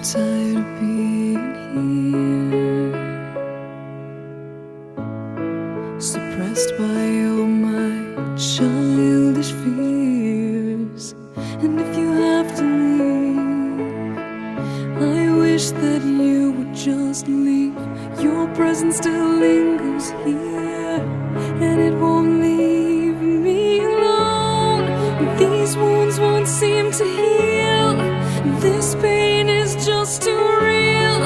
tired of being here, suppressed by all my childish fears. And if you have to leave, I wish that you would just leave. Your presence still lingers here, and it won't leave me alone. These wounds won't seem to heal. This pain is just too real.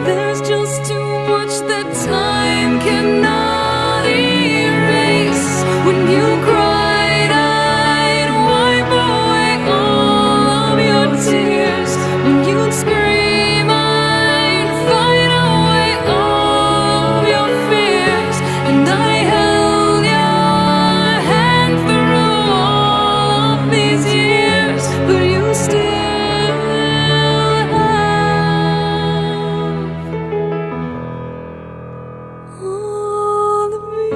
There's just too much that time cannot erase. When you cried, I'd wipe away all of your tears. When you'd scream, I'd fight away all of your fears. And I held your hand through all of these years, but you still all of me.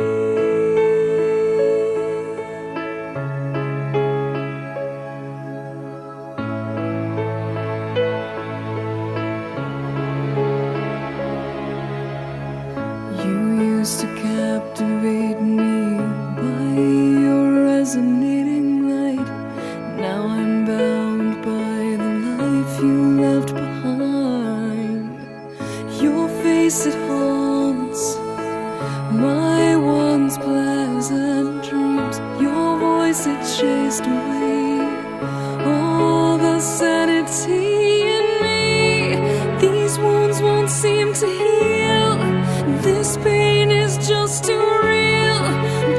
You used to captivate me by your resonating light. Now I'm bound by the life you left behind. Your face, it haunts my once pleasant dreams. Your voice, it chased away all the sanity in me. These wounds won't seem to heal. This pain is just too real.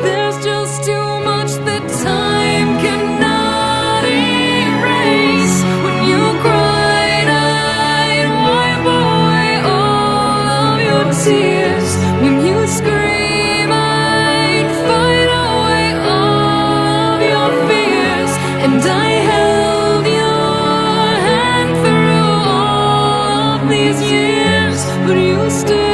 There's just too much that time cannot erase. When you cried, I'd wipe away all of your tears. When you scream, I'd fight away all of your fears. And I held your hand through all of these years, but you still